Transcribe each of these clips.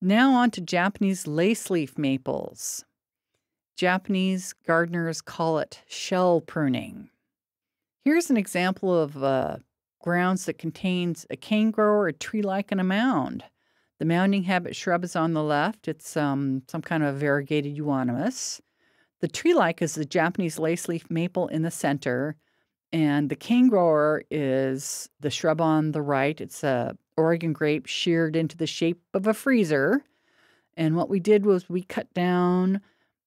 Now on to Japanese laceleaf maples. Japanese gardeners call it shell pruning. Here's an example of grounds that contains a cane grower, a tree lichen, a mound. The mounding habit shrub is on the left. It's some kind of variegated euonymus. The tree lichen is the Japanese laceleaf maple in the center, and the cane grower is the shrub on the right. It's a Oregon grape sheared into the shape of a freezer. And what we did was we cut down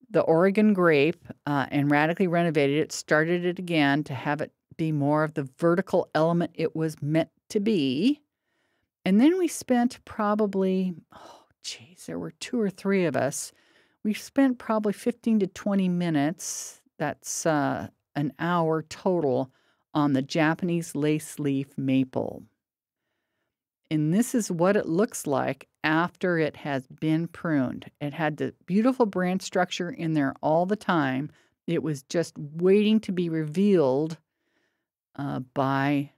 the Oregon grape and radically renovated it, started it again to have it be more of the vertical element it was meant to be. And then we spent probably, there were 2 or 3 of us. We spent probably 15 to 20 minutes. That's an hour total on the Japanese laceleaf maple. And this is what it looks like after it has been pruned. It had the beautiful branch structure in there all the time. It was just waiting to be revealed by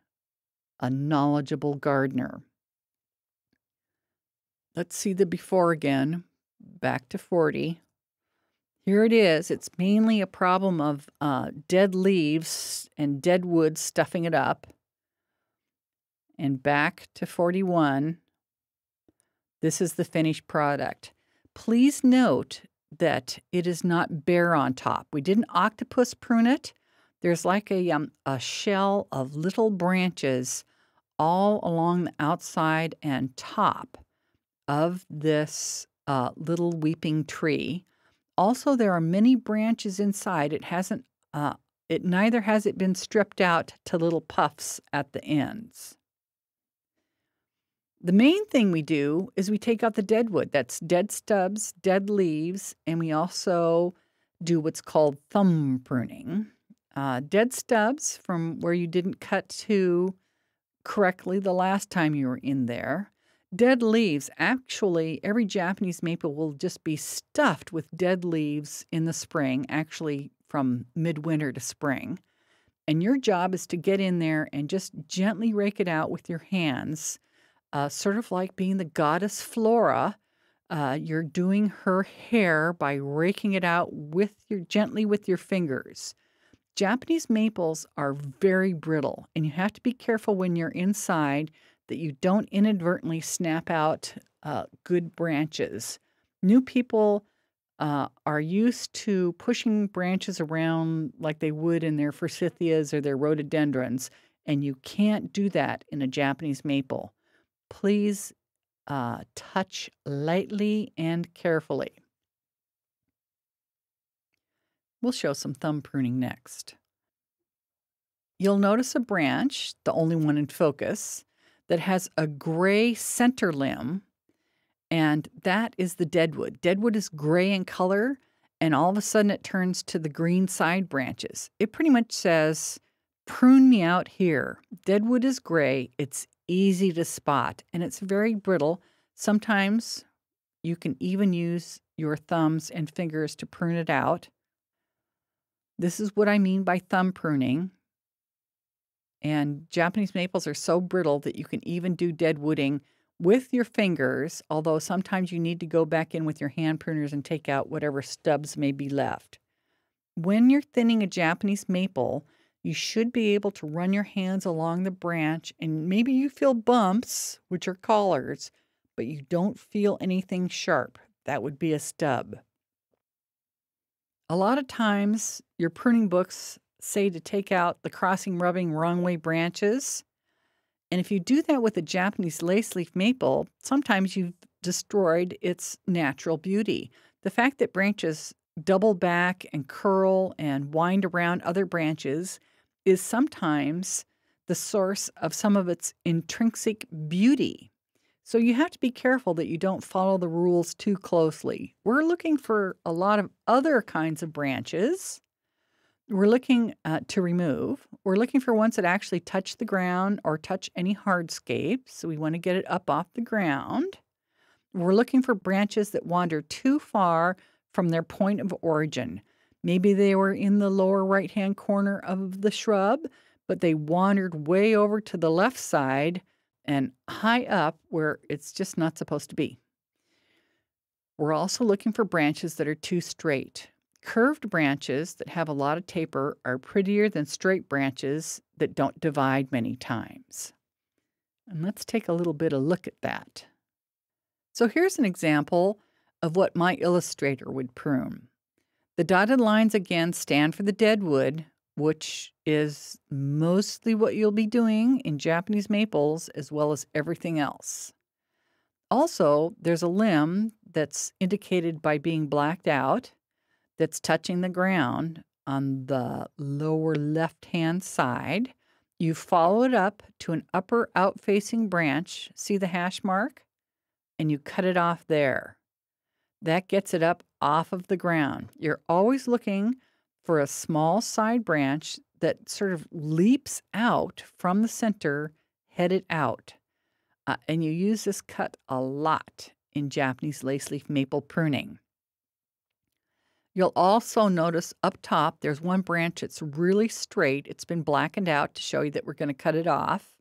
a knowledgeable gardener. Let's see the before again. Back to 40. Here it is. It's mainly a problem of dead leaves and dead wood stuffing it up. And back to 41. This is the finished product. Please note that it is not bare on top. We didn't octopus prune it. There's like a shell of little branches all along the outside and top of this little weeping tree. Also, there are many branches inside. It neither has it been stripped out to little puffs at the ends. The main thing we do is we take out the dead wood. That's dead stubs, dead leaves, and we also do what's called thumb pruning. Dead stubs from where you didn't cut to correctly the last time you were in there. Dead leaves. Actually, every Japanese maple will just be stuffed with dead leaves in the spring, actually from midwinter to spring. And your job is to get in there and just gently rake it out with your hands. Sort of like being the goddess Flora, you're doing her hair by raking it out gently with your fingers. Japanese maples are very brittle, and you have to be careful when you're inside that you don't inadvertently snap out good branches. New people are used to pushing branches around like they would in their forsythias or their rhododendrons, and you can't do that in a Japanese maple. Please touch lightly and carefully. We'll show some thumb pruning next. You'll notice a branch, the only one in focus, that has a gray center limb, and that is the deadwood. Deadwood is gray in color, and all of a sudden it turns to the green side branches. It pretty much says, prune me out here. Deadwood is gray. It's easy to spot, and it's very brittle. Sometimes you can even use your thumbs and fingers to prune it out. This is what I mean by thumb pruning. And Japanese maples are so brittle that you can even do dead wooding with your fingers, although sometimes you need to go back in with your hand pruners and take out whatever stubs may be left. When you're thinning a Japanese maple, you should be able to run your hands along the branch, and maybe you feel bumps, which are collars, but you don't feel anything sharp. That would be a stub. A lot of times, your pruning books say to take out the crossing, rubbing, wrong way branches. And if you do that with a Japanese laceleaf maple, sometimes you've destroyed its natural beauty. The fact that branches double back and curl and wind around other branches is sometimes the source of some of its intrinsic beauty. So you have to be careful that you don't follow the rules too closely. We're looking for a lot of other kinds of branches. We're looking to remove. We're looking for ones that actually touch the ground or touch any hardscape. So we want to get it up off the ground. We're looking for branches that wander too far from their point of origin. Maybe they were in the lower right-hand corner of the shrub, but they wandered way over to the left side and high up where it's just not supposed to be. We're also looking for branches that are too straight. Curved branches that have a lot of taper are prettier than straight branches that don't divide many times. And let's take a little bit of a look at that. So here's an example of what my illustrator would prune. The dotted lines again stand for the dead wood, which is mostly what you'll be doing in Japanese maples as well as everything else. Also, there's a limb that's indicated by being blacked out that's touching the ground on the lower left-hand side. You follow it up to an upper out-facing branch. See the hash mark? And you cut it off there. That gets it up off of the ground. You're always looking for a small side branch that sort of leaps out from the center, headed out. And you use this cut a lot in Japanese laceleaf maple pruning. You'll also notice up top there's one branch that's really straight. It's been blackened out to show you that we're going to cut it off.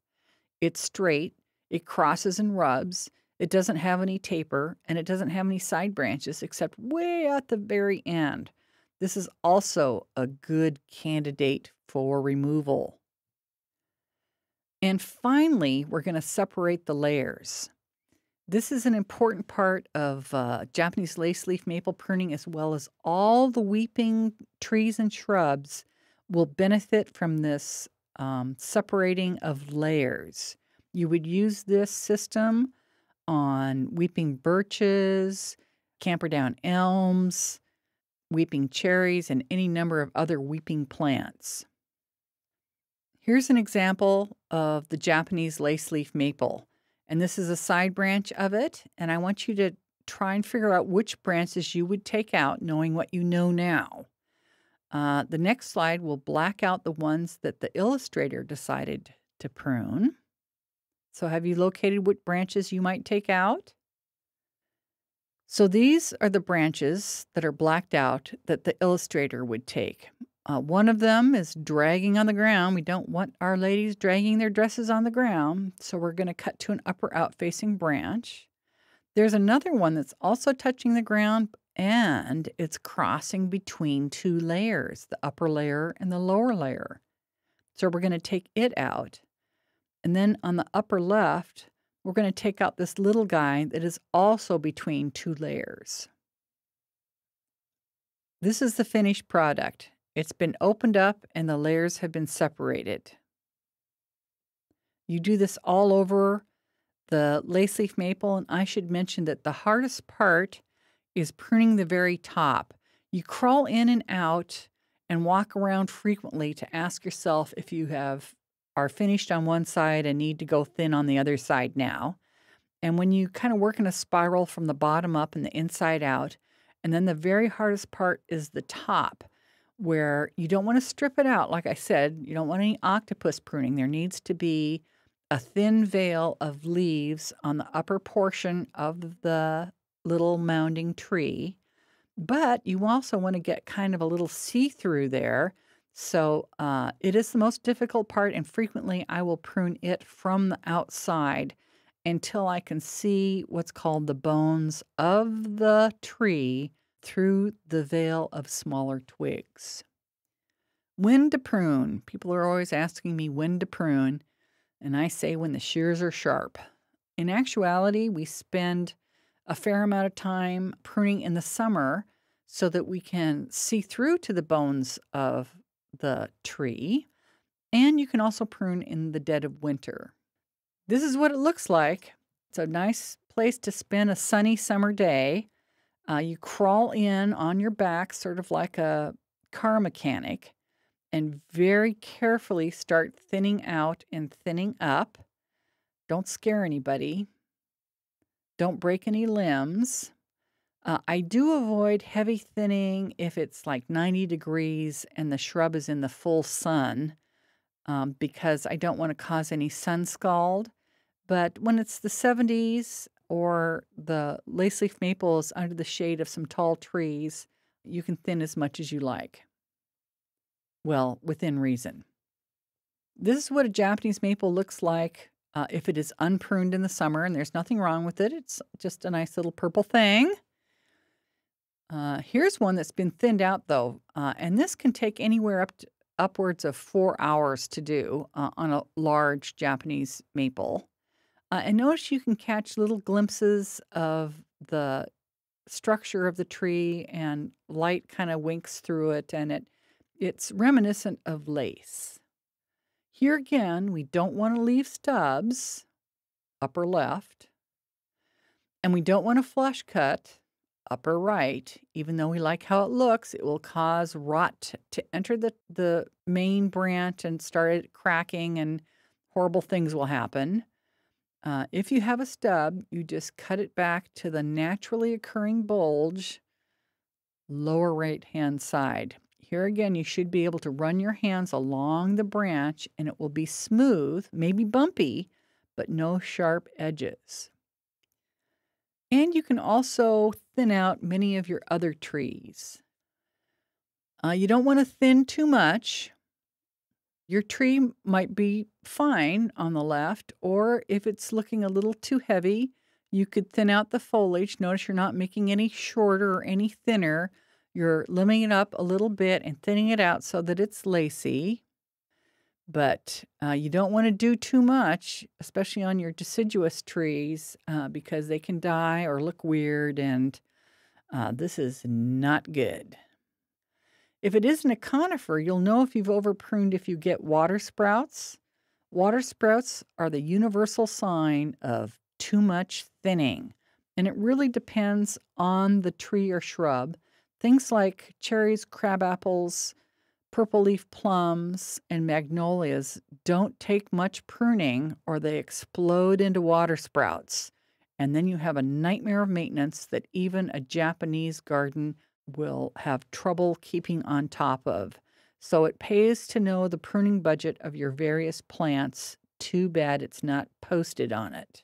It's straight. It crosses and rubs. It doesn't have any taper, and it doesn't have any side branches except way at the very end. This is also a good candidate for removal. And finally, we're going to separate the layers. This is an important part of Japanese laceleaf maple pruning, as well as all the weeping trees and shrubs will benefit from this separating of layers. You would use this system on weeping birches, camperdown elms, weeping cherries, and any number of other weeping plants. Here's an example of the Japanese laceleaf maple. And this is a side branch of it. And I want you to try and figure out which branches you would take out, knowing what you know now. The next slide will black out the ones that the illustrator decided to prune. So have you located what branches you might take out? So these are the branches that are blacked out that the illustrator would take. One of them is dragging on the ground. We don't want our ladies dragging their dresses on the ground, so we're going to cut to an upper out-facing branch. There's another one that's also touching the ground, and it's crossing between two layers, the upper layer and the lower layer. So we're going to take it out. And then on the upper left, we're going to take out this little guy that is also between two layers. This is the finished product. It's been opened up and the layers have been separated. You do this all over the laceleaf maple, and I should mention that the hardest part is pruning the very top. You crawl in and out and walk around frequently to ask yourself if you are finished on one side and need to go thin on the other side now. And when you kind of work in a spiral from the bottom up and the inside out, and then the very hardest part is the top, where you don't want to strip it out. Like I said, you don't want any octopus pruning. There needs to be a thin veil of leaves on the upper portion of the little mounding tree. But you also want to get kind of a little see-through there. So it is the most difficult part, and frequently I will prune it from the outside until I can see what's called the bones of the tree through the veil of smaller twigs. When to prune. People are always asking me when to prune, and I say when the shears are sharp. In actuality, we spend a fair amount of time pruning in the summer so that we can see through to the bones of the tree, and you can also prune in the dead of winter. This is what it looks like. It's a nice place to spend a sunny summer day. You crawl in on your back, sort of like a car mechanic, and very carefully start thinning out and thinning up. Don't scare anybody. Don't break any limbs. I do avoid heavy thinning if it's like 90 degrees and the shrub is in the full sun, because I don't want to cause any sun scald. But when it's the 70s or the laceleaf maple is under the shade of some tall trees, you can thin as much as you like. Well, within reason. This is what a Japanese maple looks like if it is unpruned in the summer, and there's nothing wrong with it. It's just a nice little purple thing. Here's one that's been thinned out though, and this can take anywhere up to upwards of 4 hours to do on a large Japanese maple. And notice you can catch little glimpses of the structure of the tree, and light kind of winks through it, and it's reminiscent of lace. Here again, we don't want to leave stubs, upper left, and we don't want to flush cut, upper right. Even though we like how it looks, it will cause rot to enter the main branch and start it cracking, and horrible things will happen. If you have a stub, you just cut it back to the naturally occurring bulge, lower right-hand side. Here again, you should be able to run your hands along the branch and it will be smooth, maybe bumpy, but no sharp edges. And you can also thin out many of your other trees. You don't want to thin too much. Your tree might be fine on the left, or if it's looking a little too heavy, you could thin out the foliage. Notice you're not making any shorter or any thinner. You're limbing it up a little bit and thinning it out so that it's lacy. But you don't want to do too much, especially on your deciduous trees, because they can die or look weird, and this is not good. If it isn't a conifer, you'll know if you've overpruned if you get water sprouts. Water sprouts are the universal sign of too much thinning, and it really depends on the tree or shrub. Things like cherries, crabapples, purple leaf plums, and magnolias don't take much pruning or they explode into water sprouts. And then you have a nightmare of maintenance that even a Japanese garden will have trouble keeping on top of. So it pays to know the pruning budget of your various plants. Too bad it's not posted on it.